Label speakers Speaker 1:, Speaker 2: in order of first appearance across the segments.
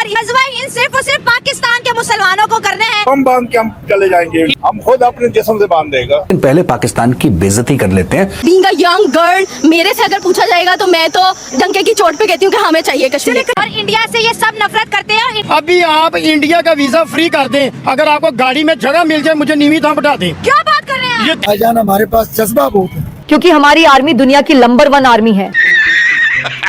Speaker 1: ऊपर गज़वा हिंद सिर्फ और सिर्फ पाकिस्तान के मुसलमानों को करने हैं।
Speaker 2: हम बांध के हम चले जाएंगे, हम खुद अपने जिस्म से बांध देगा।
Speaker 3: पहले पाकिस्तान की बेइज्जती कर लेते हैं।
Speaker 1: बीइंग अ यंग गर्ल मेरे से अगर पूछा जाएगा तो मैं तो डंके की चोट पे कहती हूँ कि हमें चाहिए कश्मीर। और इंडिया से ये सब नफरत करते हैं।
Speaker 4: अभी आप इंडिया का वीजा फ्री कर दें, अगर आपको गाड़ी में जगह मिल जाए मुझे नीवी थाम बैठा दें।
Speaker 1: क्या बात कर रहे हैं
Speaker 5: भाईजान, हमारे पास जज्बा बहुत है,
Speaker 6: क्योंकि हमारी आर्मी दुनिया की नंबर 1 आर्मी है।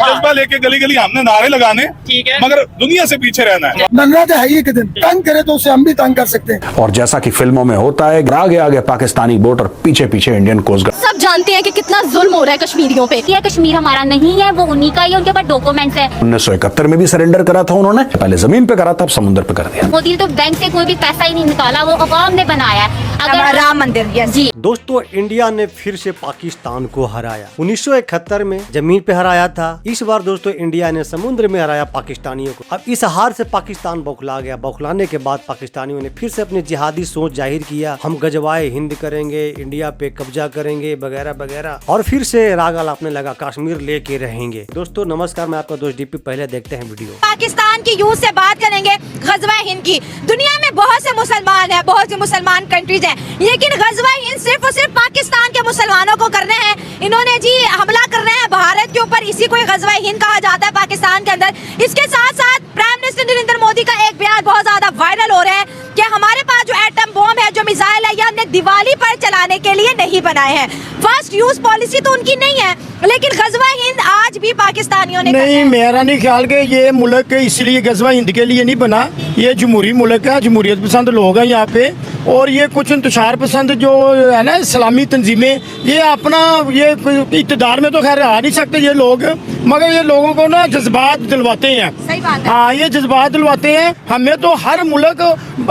Speaker 2: जज्बा लेके गली गली हमने नारे लगाने, ठीक है, मगर दुनिया से पीछे रहना है।
Speaker 5: नन्ना तो है ही कि दिन तंग करे तो उसे हम भी तंग कर सकते हैं।
Speaker 3: और जैसा कि फिल्मों में होता है, आगे आगे पाकिस्तानी बोट और पीछे पीछे इंडियन कोस्ट गार्ड।
Speaker 1: सब जानते हैं कि कितना जुल्म हो रहा है कश्मीरियों पे।
Speaker 7: ये कश्मीर हमारा नहीं है, वो उन्हीं का ही, उनके पास डॉक्यूमेंट्स है।
Speaker 3: 1971 में भी सरेंडर करा था उन्होंने, पहले जमीन पे करा था, अब समुद्र पे कर दिया।
Speaker 7: मोदी ने तो बैंक से कोई भी पैसा ही नहीं निकाला, वो अवाम ने बनाया है। अगर
Speaker 1: राम मंदिर, यस जी।
Speaker 8: दोस्तों, इंडिया ने फिर से पाकिस्तान को हराया। 1971 में जमीन पे हराया था, इस बार दोस्तों इंडिया ने समुद्र में हराया पाकिस्तानियों को। अब इस हार से पाकिस्तान बौखला गया। बौखलाने के बाद पाकिस्तानियों ने फिर से अपनी जिहादी सोच जाहिर किया। हम गजवाए हिंद करेंगे, इंडिया पे कब्जा करेंगे, वगैरह वगैरह, और फिर से राग अपने लगा कश्मीर लेके रहेंगे। दोस्तों नमस्कार, मैं आपका दोस्त डीपी। पहले देखते हैं वीडियो।
Speaker 1: पाकिस्तान की यूथ से बात करेंगे, गज़वा हिंद की। दुनिया में बहुत से मुसलमान है, बहुत सी मुसलमान कंट्रीज है, लेकिन गज़वा हिंद सिर्फ और सिर्फ पाकिस्तान के मुसलमानों को करने हैं। इन्होंने जी हमला कर रहे हैं भारत के ऊपर, इसी को गज़वा हिंद कहा जाता है पाकिस्तान के अंदर। इसके साथ साथ प्राइम मिनिस्टर नरेंद्र मोदी का एक बयान बहुत ज्यादा वायरल हो रहा है कि हमारे पास जो एटम बॉम्ब है, जो मिसाइल है, ये हमने दिवाली पर चलाने के लिए नहीं बनाए हैं। फर्स्ट यूज पॉलिसी तो उनकी नहीं है, लेकिन गज़वा हिंद आज भी पाकिस्तानियों ने
Speaker 4: नहीं, मेरा नहीं ख्याल के ये मुल्क इसलिए गज़वा हिंद के लिए नहीं बना। ये जमहूरी मुल्क है, जमहूरियत पसंद लोग हैं यहाँ पे, और ये कुछ इंतशार पसंद जो है ना इस्लामी तंजीमें, ये अपना ये इक़्तिदार में तो खैर आ नहीं सकते ये लोग, मगर ये लोगों को ना जज्बात दिलवाते हैं।
Speaker 1: सही बात है।
Speaker 4: हाँ, ये जज्बात दिलवाते हैं। हमें तो हर मुल्क,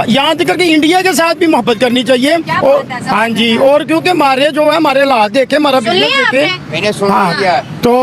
Speaker 4: यहाँ तक कि इंडिया के साथ भी मोहब्बत करनी चाहिए। और हाँ जी, और क्योंकि हमारे जो है हमारे हालात देखे, हमारा बिजनेस देखे, हाँ, तो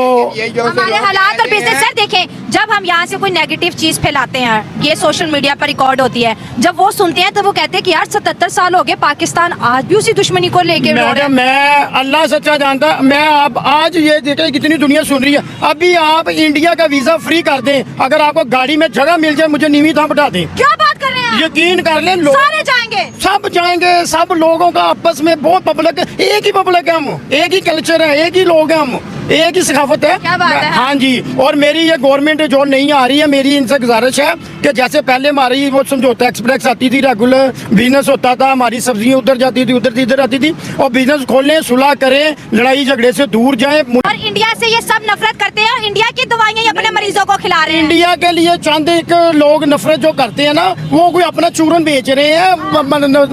Speaker 1: हमारे हालात और बिजनेस सर देखें। जब हम यहाँ से कोई नेगेटिव चीज फैलाते हैं, ये सोशल मीडिया पर रिकॉर्ड होती है, जब वो सुनते हैं तो वो कहते हैं कि यार 77 साल हो गए, पाकिस्तान आज भी उसी दुश्मनी को लेके
Speaker 4: मैं अल्लाह सच्चा जानता, मैं आप आज ये देखें कितनी दुनिया सुन रही है। अभी आप इंडिया का वीजा फ्री कर दें, अगर आपको गाड़ी में जगह मिल जाए मुझे नीवी थाम बैठा दें।
Speaker 1: क्या बात कर रहे हैं?
Speaker 4: यकीन कर लें, लोग
Speaker 1: सारे जाएंगे,
Speaker 4: सब जाएंगे, सब लोगों का आपस में बहुत पब्लिक, एक ही पब्लिक है, हम एक ही कल्चर है, एक ही लोग हैं, हम एक ही सकाफत है।
Speaker 1: क्या बात है?
Speaker 4: हाँ जी, और मेरी ये गवर्नमेंट जो नहीं आ रही है, मेरी इनसे गुजारिश है कि जैसे पहले हमारी वो समझौता एक्सप्रेस आती थी, रेगुलर बिजनेस होता था, हमारी सब्जियां उधर जाती थी, उधर इधर आती थी, और बिजनेस खोलें, सुलह करें, लड़ाई झगड़े से दूर जाएं।
Speaker 1: और इंडिया से ये सब नफरत करते हैं, इंडिया की दवाइयाँ अपने मरीजों को खिला रहे हैं।
Speaker 4: इंडिया के लिए चंद एक लोग नफरत जो करते हैं ना, वो कोई अपना चूरन बेच रहे हैं।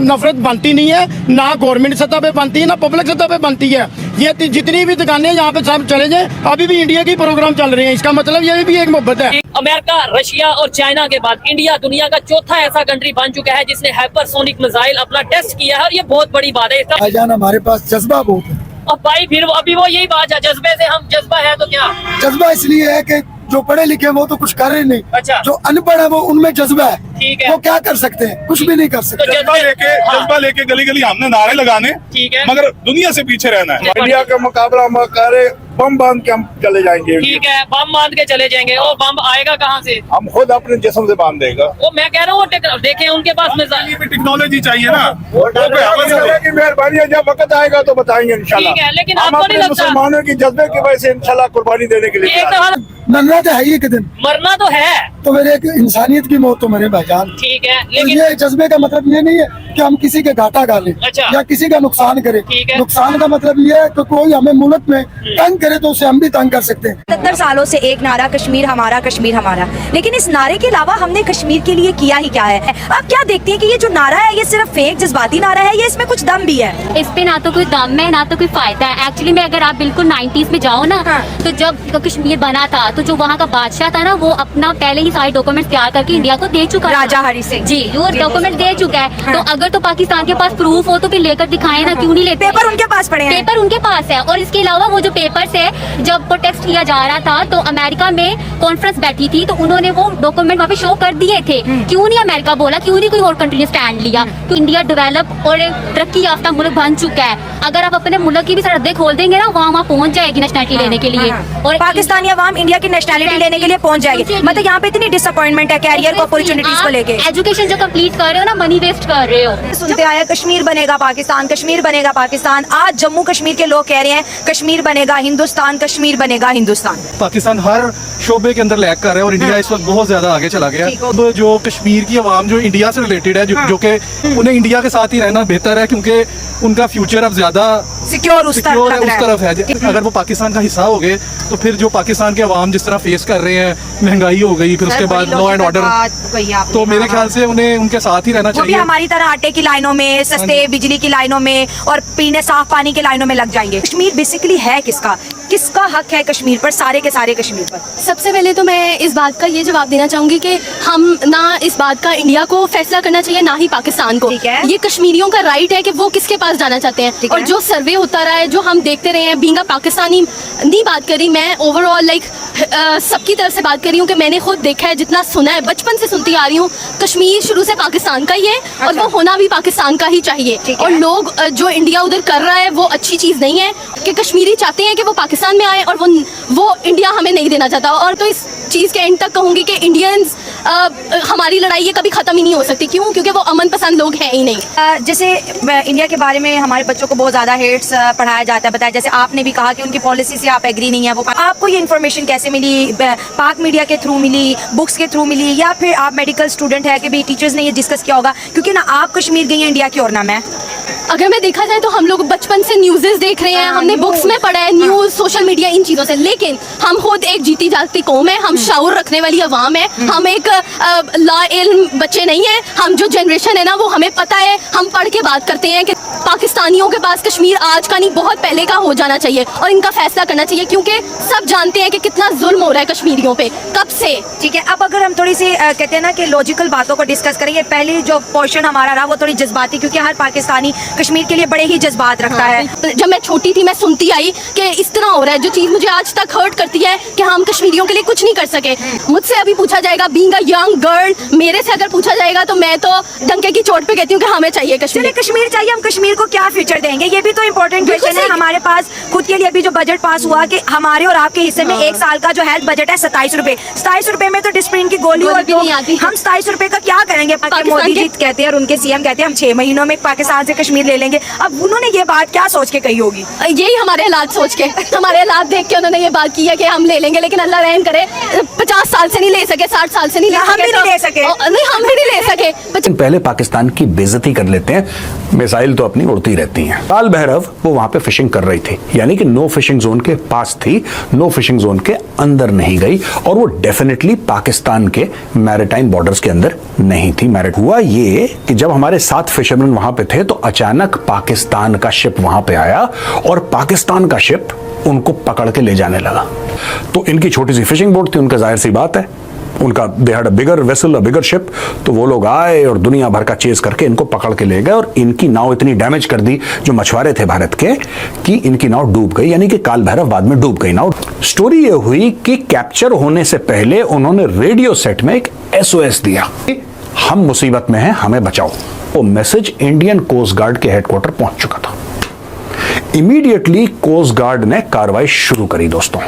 Speaker 4: नफरत बनती नहीं है, ना गवर्नमेंट सतह पे बनती है, ना पब्लिक सतह पे बनती है। ये जितनी भी दुकानें यहाँ पे सब चले जाए, अभी भी इंडिया की प्रोग्राम चल रहे हैं, इसका मतलब ये भी एक मोहब्बत है।
Speaker 9: अमेरिका, रशिया और चाइना के बाद इंडिया दुनिया का चौथा ऐसा कंट्री बन चुका है जिसने हाइपरसोनिक मिसाइल अपना टेस्ट किया है, और ये बहुत बड़ी बात है।
Speaker 5: भाईजान, हमारे पास जज्बा बहुत है।
Speaker 9: अब भाई फिर अभी वो यही बात है, जज्बे से हम जज्बा है तो क्या?
Speaker 5: जज्बा इसलिए है कि जो पढ़े लिखे वो तो कुछ कर रहे नहीं,
Speaker 9: अच्छा,
Speaker 5: जो अनपढ़ है वो उनमें जज्बा है,
Speaker 9: ठीक है,
Speaker 5: वो क्या कर सकते हैं? कुछ भी नहीं कर सकते।
Speaker 2: जज्बा लेके गली गली हमने नारे लगाने,
Speaker 9: ठीक है,
Speaker 2: मगर दुनिया से पीछे रहना है। इंडिया का मुकाबला हम करे, बम बांध के हम चले जाएंगे।
Speaker 9: ठीक है, बम बांध के चले जाएंगे। वो बम आएगा कहाँ से?
Speaker 2: हम खुद अपने जिस्म से बांध देगा।
Speaker 9: वो मैं कह रहा हूँ, देखें उनके पास
Speaker 2: टेक्नोलॉजी चाहिए ना, की मेहरबानी है। जब वक्त आएगा तो बताएंगे इंशाल्लाह।
Speaker 9: ठीक है, लेकिन
Speaker 2: हम
Speaker 9: आपको नहीं
Speaker 2: अपने
Speaker 9: लगता
Speaker 2: मुसलमानों की जज्बे की वजह से इंशाल्लाह कुर्बानी देने के लिए
Speaker 5: नन्ना तो है ही कि दिन
Speaker 9: मरना तो है,
Speaker 5: तो मेरे एक इंसानियत की मौत तो मरे भाईजान।
Speaker 9: ठीक है,
Speaker 5: तो
Speaker 9: लेकिन
Speaker 5: ये जज्बे का मतलब ये नहीं है कि हम किसी के घाटा डालें,
Speaker 9: अच्छा,
Speaker 5: या किसी का नुकसान करें।
Speaker 9: ठीक है,
Speaker 5: नुकसान का मतलब ये है कि कोई हमें मुल्क में तंग करे तो उसे हम भी तंग कर सकते हैं।
Speaker 1: 70 सालों से एक नारा कश्मीर हमारा, कश्मीर हमारा, लेकिन इस नारे के अलावा हमने कश्मीर के लिए किया ही क्या है? आप क्या देखते हैं कि ये जो नारा है ये सिर्फ फेक जज्बाती नारा है, ये इसमें कुछ दम भी है?
Speaker 7: इस पे ना तो कोई दम है, ना तो कोई फायदा है। एक्चुअली में अगर आप बिल्कुल 90s में जाओ ना, तो जब कश्मीर बना था तो जो वहाँ का बादशाह था ना, वो अपना पहले ही सारे डॉक्यूमेंट्स तैयार करके इंडिया को दे चुका,
Speaker 1: राजा हरि सिंह
Speaker 7: जी, वो डॉक्यूमेंट दे चुका है। तो अगर तो पाकिस्तान के पास प्रूफ हो तो फिर लेकर दिखाए ना, क्यों नहीं लेते?
Speaker 1: पेपर उनके पास पड़े हैं,
Speaker 7: पेपर उनके पास है। और इसके अलावा वो जो पेपर्स है, जब प्रोटेस्ट किया जा रहा था तो अमेरिका में कॉन्फ्रेंस बैठी थी, तो उन्होंने वो डॉक्यूमेंट वहाँ पे शो कर दिए थे। क्यों नहीं अमेरिका बोला, क्यों नहीं कोई और कंट्री ने स्टैंड लिया? तो इंडिया डेवलप और तरक्की याफ्ता मुल्क बन चुका है। अगर आप अपने मुल्क की भी सरहदें खोल देंगे ना, वहाँ पहुँच जाएगी नेशनलिटी लेने के लिए।
Speaker 1: और पाकिस्तानी अवाम इंडिया की नेशनलिटी लेने के लिए पहुंच जाएगी। मतलब यहाँ पे इतनी डिसअपॉइंटमेंट है कैरियर को अपॉर्चुनिटीज को लेके।
Speaker 7: एजुकेशन जो कंप्लीट कर रहे हो ना, मनी वेस्ट कर रहे हो।
Speaker 1: सुनते आया कश्मीर बनेगा पाकिस्तान, कश्मीर बनेगा पाकिस्तान। आज जम्मू कश्मीर के लोग कह रहे हैं कश्मीर बनेगा हिंदुस्तान, कश्मीर बनेगा हिंदुस्तान।
Speaker 10: पाकिस्तान हर शोबे के अंदर लैग कर रहा है और इंडिया इस वक्त बहुत ज्यादा आगे चला गया। अब जो कश्मीर की आवाम जो इंडिया से रिलेटेड है, जो कि उन्हें इंडिया के साथ ही रहना बेहतर है, क्योंकि उनका फ्यूचर अब ज्यादा
Speaker 1: सिक्योर उस
Speaker 10: तरफ है। अगर वो पाकिस्तान का हिस्सा हो गए तो फिर जो पाकिस्तान के अवाम जिस तरह फेस कर रहे हैं, महंगाई हो गई, फिर उसके बाद लॉ एंड ऑर्डर, तो मेरे ख्याल से उन्हें उनके साथ ही रहना
Speaker 1: वो भी
Speaker 10: चाहिए।
Speaker 1: हमारी तरह आटे की लाइनों में, सस्ते बिजली की लाइनों में और पीने साफ पानी की लाइनों में लग जाएंगे। कश्मीर बेसिकली है किसका? किसका हक है कश्मीर पर? सारे के सारे कश्मीर पर।
Speaker 11: सबसे पहले तो मैं इस बात का ये जवाब देना चाहूंगी कि हम ना इस बात का इंडिया को फैसला करना चाहिए, ना ही पाकिस्तान को। ये कश्मीरियों का राइट है कि वो किसके पास जाना चाहते हैं। और जो सर्वे होता रहा है, जो हम देखते रहे हैं, बीइंग अ पाकिस्तानी नहीं बात करी मैं, ओवरऑल लाइक सबकी तरफ से बात कर रही हूँ कि मैंने खुद देखा है, जितना सुना है, बचपन से सुनती आ रही हूँ, कश्मीर शुरू से पाकिस्तान का ही है और वो होना भी पाकिस्तान का ही चाहिए। और लोग जो इंडिया उधर कर रहा है वो अच्छी चीज़ नहीं है कि कश्मीरी चाहते हैं कि वो पाकिस्तान में आए और वो इंडिया हमें नहीं देना चाहता। और तो इस चीज़ के एंड तक कहूँगी कि इंडियंस हमारी लड़ाई ये कभी ख़त्म ही नहीं हो सकती। क्यों? क्योंकि वो अमन पसंद लोग हैं ही नहीं।
Speaker 1: जैसे इंडिया के बारे में हमारे बच्चों को बहुत ज़्यादा हेट्स पढ़ाया जाता है, बताया। जैसे आपने भी कहा कि उनकी पॉलिसी से आप एग्री नहीं है। वो आपको ये इन्फॉर्मेशन कैसे मिली? पाक मीडिया के थ्रू मिली, बुक्स के थ्रू मिली, या फिर आप मेडिकल स्टूडेंट है कि भाई टीचर्स ने ये डिस्कस किया होगा? क्योंकि ना आप कश्मीर गई हैं इंडिया की और ना मैं।
Speaker 11: अगर मैं देखा जाए तो हम लोग बचपन से न्यूज़ेस देख रहे हैं, हमने बुक्स में पढ़ा है, न्यूज़, सोशल मीडिया, इन चीज़ों से। लेकिन हम खुद एक जीती जागती कौम है, हम शऊर रखने वाली अवाम है, हम एक लाइल्म बच्चे नहीं हैं। हम जो जनरेशन है ना, वो हमें पता है, हम पढ़ के बात करते हैं कि पाकिस्तानियों के पास कश्मीर आज का नहीं, बहुत पहले का हो जाना चाहिए और इनका फैसला करना चाहिए, क्योंकि सब जानते हैं कि कितना जुल्म हो रहा है कश्मीरियों पे कब से।
Speaker 1: ठीक है, अब अगर हम थोड़ी सी कहते हैं ना कि लॉजिकल बातों को डिस्कस करेंगे। पहले जो पोर्शन हमारा रहा वो थोड़ी जज्बाती, क्योंकि हर पाकिस्तानी कश्मीर के लिए बड़े ही जज्बात रखता है।
Speaker 11: जब मैं छोटी थी मैं सुनती आई कि इस तरह हो रहा है, जो चीज़ मुझे आज तक हर्ट करती है कि हम कश्मीरियों के लिए कुछ नहीं कर सके। मुझसे अभी पूछा जाएगा, बीइंग अ यंग गर्ल, मेरे से अगर पूछा जाएगा तो मैं तो डंके की चोट पे कहती हूँ कि हमें चाहिए कश्मीर।
Speaker 1: कश्मीर चाहिए, हम कश्मीर को क्या फ्यूचर देंगे? ये भी तो इम्पोर्टेंट क्वेश्चन है। हमारे पास खुद के लिए अभी जो बजट पास हुआ कि हमारे और आपके हिस्से में एक साल का जो हेल्थ बजट है 27 रुपए। 27 रुपए में तो डिस्प्रिन की गोली और
Speaker 11: भी नहीं आती।
Speaker 1: हम 27 रुपए का क्या करेंगे? मोदी जी कहते हैं और उनके सीएम कहते हैं हम 6 महीनों में पाकिस्तान से कश्मीर ले लेंगे। अब उन्होंने ये बात क्या सोच के कही होगी?
Speaker 11: यही हमारे हालात सोच के, हमारे हालात देख के उन्होंने ये बात की है कि हम ले लेंगे। लेकिन अल्लाह रहम करे, 50 साल से नहीं ले सके, 60 साल से नहीं ले सके,
Speaker 1: हम भी नहीं ले सके।
Speaker 11: नहीं, हम भी नहीं ले सके।
Speaker 3: पहले पाकिस्तान की बेइज्जती कर लेते हैं। मिसाइल तो अपनी उड़ती रहती हैं। काल भैरव वो वहां पे फिशिंग कर रही थी, यानी कि नो फिशिंग जोन के पास थी, नो फिशिंग जोन के अंदर नहीं गई, और वो डेफिनेटली पाकिस्तान के मैरिटाइम बॉर्डर्स के अंदर नहीं थी। हुआ ये कि जब हमारे 7 फिशरमैन वहां पे थे तो अचानक पाकिस्तान का शिप वहां पे आया और पाकिस्तान का शिप उनको पकड़ के ले जाने लगा। तो इनकी छोटी सी फिशिंग बोट थी, उनका जाहिर सी बात है, उनका they had a bigger vessel, a bigger ship, तो वो लोग आए और दुनिया भर का चेस करके इनको पकड़ के ले गए और इनकी नाव इतनी डैमेज कर दी जो मछुआरे थे भारत के कि इनकी नाव डूब गई, यानी कि काल भैरव बाद में डूब गई नाव। स्टोरी ये हुई कि कैप्चर होने से पहले उन्होंने रेडियो सेट में एक SOS दिया, हम मुसीबत में हैं, हमें बचाओ। वो मैसेज इंडियन कोस्ट गार्ड के हेडक्वार्टर पहुंच चुका था। इमीडिएटली कोस्ट गार्ड ने कार्रवाई शुरू करी दोस्तों,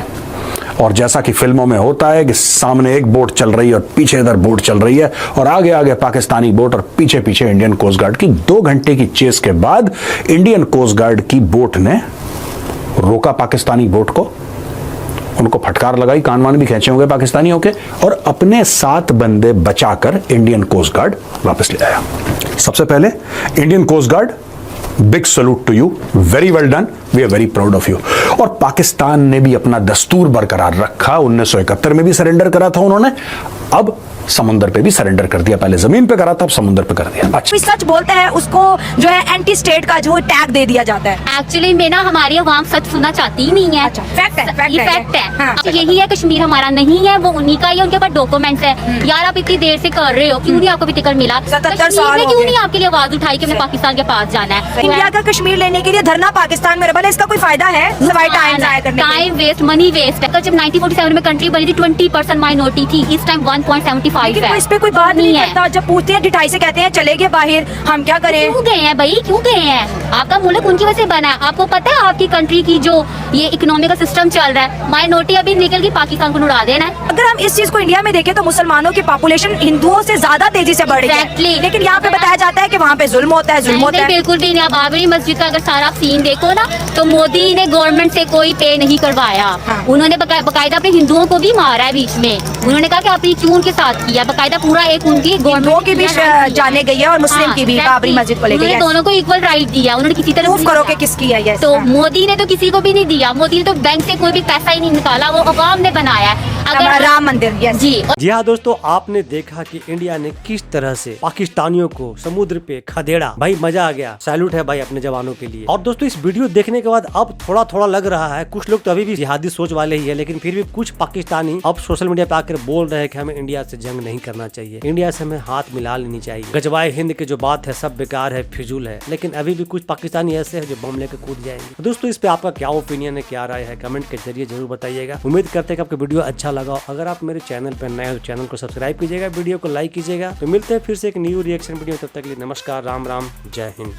Speaker 3: और जैसा कि फिल्मों में होता है कि सामने एक बोट चल रही है और पीछे इधर बोट चल रही है और आगे आगे पाकिस्तानी बोट और पीछे पीछे इंडियन कोस्ट गार्ड की 2 घंटे की चेस के बाद इंडियन कोस्ट गार्ड की बोट ने रोका पाकिस्तानी बोट को, उनको फटकार लगाई, कान वान भी खींचे होंगे पाकिस्तानियों के, और अपने 7 बंदे बचाकर इंडियन कोस्ट गार्ड वापस ले आया। सबसे पहले Indian coast guard, big salute to you, very well done, we are very proud of you. और पाकिस्तान ने भी अपना दस्तूर बरकरार रखा, 1971 में भी सरेंडर करा था उन्होंने, अब समुद्र पे भी सरेंडर कर दिया। पहले जमीन पे करा था, अब समुद्र पे कर दिया।
Speaker 1: अच्छा, सच बोलता है उसको जो है एंटी स्टेट का जो टैग दे दिया जाता है।
Speaker 7: एक्चुअली में ना हमारी अवाम सच सुनना चाहती ही नहीं है।
Speaker 1: फैक्ट है,
Speaker 7: ये फैक्ट है।
Speaker 1: हाँ।
Speaker 7: यही है, कश्मीर हमारा नहीं है, वो उन्हीं का ही है, उनके पास डॉक्यूमेंट्स है। यार आप इतनी देर से कर रहे हो, क्यों नहीं आपको टिकट मिला?
Speaker 1: 77 साल
Speaker 7: क्यों नहीं आपके लिए आवाज उठाई कि हमें पाकिस्तान के पास जाना है?
Speaker 1: इंडिया का कश्मीर लेने के लिए धरना पाकिस्तान में, भले इसका कोई फायदा है?
Speaker 7: टाइम वेस्ट, मनी वेस्ट है। जब 1947 में कंट्री बनी थी 20% माइनॉरिटी थी, इस टाइम 1.75 5 है।
Speaker 1: इस पे कोई बात नहीं करता, जब पूछते हैं ढिठाई से कहते हैं चले गए बाहर, हम क्या करें?
Speaker 7: क्यों गए हैं भाई, क्यों गए हैं? आपका मुल्क उनकी वजह से बना है। आपको पता है आपकी कंट्री की जो ये इकोनॉमी का सिस्टम चल रहा है, माइनॉरिटी अभी निकल के पाकिस्तान को उड़ा देना है।
Speaker 1: अगर हम इस चीज को इंडिया में देखें तो मुसलमानों की पॉपुलेशन हिंदुओं से ज्यादा तेजी से बढ़ रही है,
Speaker 7: Exactly.
Speaker 1: लेकिन यहाँ पे बताया जाता है कि वहाँ पे जुल्म होता है, जुल्म होता है।
Speaker 7: बिल्कुल भी नहीं। आप बाबरी मस्जिद का अगर सारा सीन देखो ना, तो मोदी ने गवर्नमेंट से कोई पे नहीं करवाया। उन्होंने बकायदा अपने हिंदुओं को भी मारा है बीच में। उन्होंने कहा कि आपने क्यों उनके साथ किया, बकायदा पूरा एक उनकी
Speaker 1: हिंदुओं की भी जाने गई है और मुस्लिम की भी बाबरी मस्जिद को लेकर।
Speaker 7: दोनों को इक्वल राइट दिया उन्होंने, किसी तरह
Speaker 1: प्रूफ करो कि किसकी है ये।
Speaker 7: तो मोदी ने तो किसी को भी नहीं दिया। मोदी ने तो बैंक से कोई भी पैसा ही नहीं निकाला, वो अवाम ने बनाया है। अगर
Speaker 1: राम मंदिर
Speaker 8: जी हाँ दोस्तों, आपने देखा कि इंडिया ने किस तरह से पाकिस्तानियों को समुद्र पे खदेड़ा। भाई मजा आ गया, सैल्यूट है भाई अपने जवानों के लिए। और दोस्तों इस वीडियो देखने के बाद अब थोड़ा थोड़ा लग रहा है, कुछ लोग तो अभी भी जिहादी सोच वाले ही है, लेकिन फिर भी कुछ पाकिस्तानी अब सोशल मीडिया पे आकर बोल रहे हैं कि हमें इंडिया से जंग नहीं करना चाहिए, इंडिया से हमें हाथ मिला लेनी चाहिए। गजवाए हिंद की जो बात है सब बेकार है, फिजूल है। लेकिन अभी भी कुछ पाकिस्तानी ऐसे है जो बम लेकर कूद जाएंगे। दोस्तों इस पे आपका क्या ओपिनियन है, क्या राय है, कमेंट के जरिए जरूर बताइएगा। उम्मीद करते हैं कि आपको वीडियो अच्छा लगा। अगर आप मेरे चैनल पर नए हो, चैनल को सब्सक्राइब कीजिएगा, वीडियो को लाइक कीजिएगा। तो मिलते हैं फिर से एक न्यू रिएक्शन वीडियो, तब तक के लिए नमस्कार, राम राम, जय हिंद।